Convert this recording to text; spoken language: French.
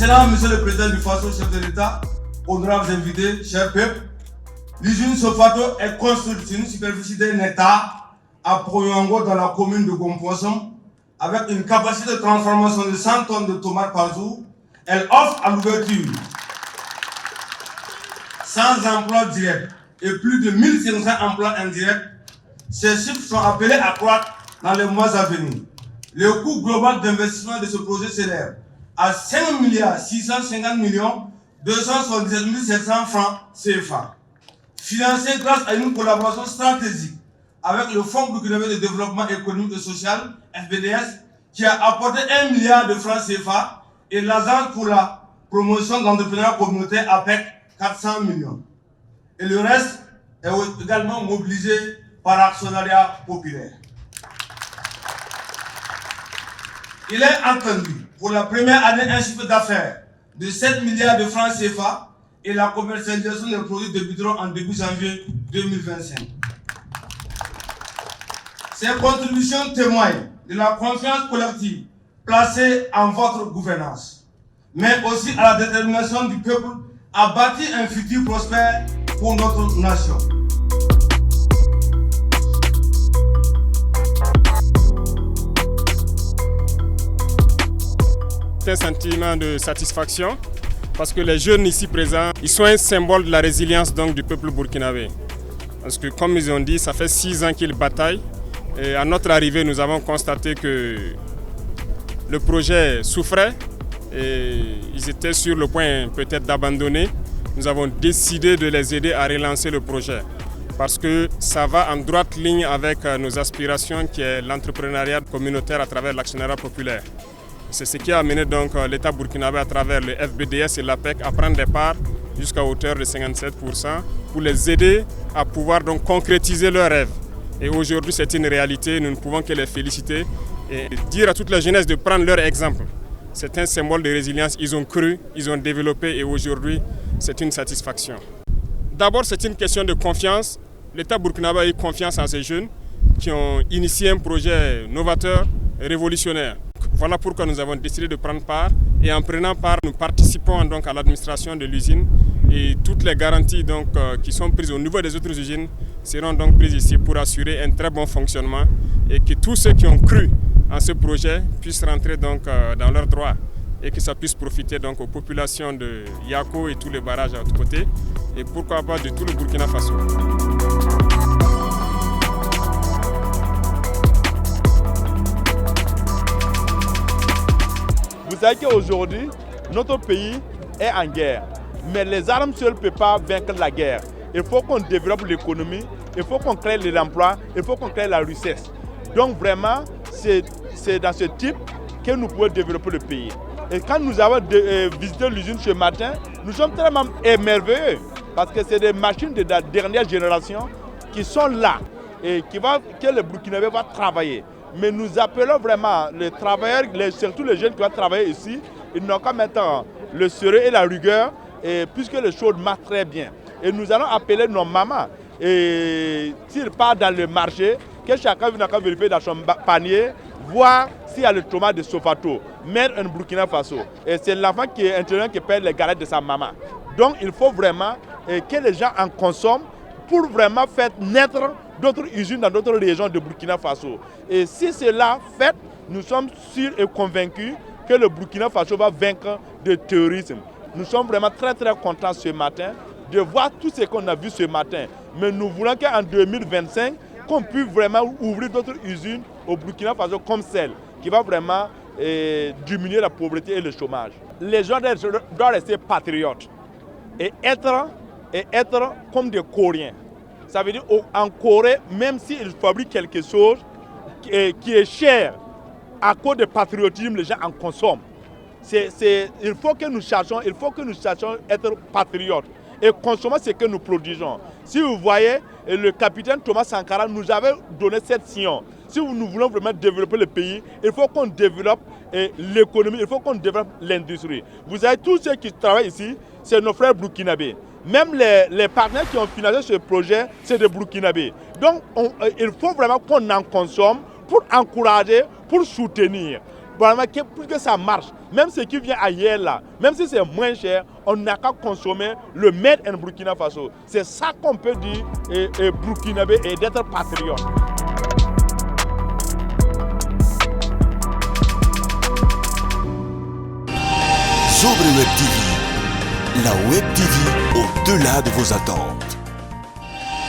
Excellent Monsieur le Président du Faso, chef de l'État, honorables invités, chers peuples, l'usine Sofato est construite sur une superficie d'un hectare à Proyongo dans la commune de Gompoisson avec une capacité de transformation de 100 tonnes de tomates par jour. Elle offre à l'ouverture 100 emplois directs et plus de 1500 emplois indirects. Ces chiffres sont appelés à croître dans les mois à venir. Le coût global d'investissement de ce projet s'élève à 5 milliards 650 millions 277 700 francs CFA, financé grâce à une collaboration stratégique avec le Fonds burkinabé de développement économique et social, FBDS, qui a apporté 1 milliard de francs CFA, et l'Agence pour la promotion d'entrepreneuriat communautaire APEC, 400 millions. Et le reste est également mobilisé par l'actionnariat populaire. Il est attendu pour la première année un chiffre d'affaires de 7 milliards de francs CFA et la commercialisation des produits débuteront en début janvier 2025. Ces contributions témoignent de la confiance collective placée en votre gouvernance, mais aussi à la détermination du peuple à bâtir un futur prospère pour notre nation. Un sentiment de satisfaction parce que les jeunes ici présents, ils sont un symbole de la résilience donc, du peuple burkinabé. Parce que comme ils ont dit, ça fait 6 ans qu'ils bataillent et à notre arrivée, nous avons constaté que le projet souffrait et ils étaient sur le point peut-être d'abandonner. Nous avons décidé de les aider à relancer le projet parce que ça va en droite ligne avec nos aspirations qui est l'entrepreneuriat communautaire à travers l'actionnariat populaire. C'est ce qui a amené donc l'État burkinabé à travers le FBDS et l'APEC à prendre des parts jusqu'à hauteur de 57% pour les aider à pouvoir donc concrétiser leurs rêves. Et aujourd'hui c'est une réalité, nous ne pouvons que les féliciter et dire à toute la jeunesse de prendre leur exemple. C'est un symbole de résilience, ils ont cru, ils ont développé et aujourd'hui c'est une satisfaction. D'abord c'est une question de confiance. L'État burkinabé a eu confiance en ces jeunes qui ont initié un projet novateur et révolutionnaire. Voilà pourquoi nous avons décidé de prendre part et en prenant part, nous participons donc à l'administration de l'usine et toutes les garanties donc, qui sont prises au niveau des autres usines seront donc prises ici pour assurer un très bon fonctionnement et que tous ceux qui ont cru en ce projet puissent rentrer donc, dans leurs droits et que ça puisse profiter donc, aux populations de Yako et tous les barrages à l'autre côté et pourquoi pas de tout le Burkina Faso. Vous savez qu'aujourd'hui, notre pays est en guerre. Mais les armes seules ne peuvent pas vaincre la guerre. Il faut qu'on développe l'économie, il faut qu'on crée de l'emploi, il faut qu'on crée la richesse. Donc vraiment, c'est dans ce type que nous pouvons développer le pays. Et quand nous avons visité l'usine ce matin, nous sommes tellement émerveillés parce que c'est des machines de la dernière génération qui sont là et que le Burkinabé va travailler. Mais nous appelons vraiment les travailleurs, surtout les jeunes qui vont travailler ici, ils n'ont qu'à mettre le sérieux et la rigueur, puisque les choses marchent très bien. Et nous allons appeler nos mamans, et s'ils partent dans le marché, que chacun vienne vérifier dans son panier, voir s'il y a le tomate de Sofato, mettre un Burkina Faso. Et c'est l'enfant qui est intérieur qui paye les galettes de sa maman. Donc il faut vraiment que les gens en consomment pour vraiment faire naître d'autres usines dans d'autres régions de Burkina Faso. Et si cela fait, nous sommes sûrs et convaincus que le Burkina Faso va vaincre le terrorisme. Nous sommes vraiment très contents ce matin de voir tout ce qu'on a vu ce matin. Mais nous voulons qu'en 2025, qu'on puisse vraiment ouvrir d'autres usines au Burkina Faso comme celle qui va vraiment diminuer la pauvreté et le chômage. Les gens doivent rester patriotes et être comme des Coréens. Ça veut dire en Corée, même s'ils fabriquent quelque chose qui est cher, à cause du patriotisme, les gens en consomment. Il faut que nous cherchions à être patriotes et consommer ce que nous produisons. Si vous voyez, le capitaine Thomas Sankara nous avait donné cette science. Si nous voulons vraiment développer le pays, il faut qu'on développe l'économie, il faut qu'on développe l'industrie. Vous avez tous ceux qui travaillent ici, c'est nos frères burkinabés. Même les partenaires qui ont financé ce projet, c'est des Burkinabés. Donc, il faut vraiment qu'on en consomme pour encourager, pour soutenir. pour que ça marche, même ce qui vient ailleurs là, même si c'est moins cher, on n'a qu'à consommer le made in Burkina Faso. C'est ça qu'on peut dire et burkinabé et d'être patriote. Sobre Web TV, la Web TV au-delà de vos attentes.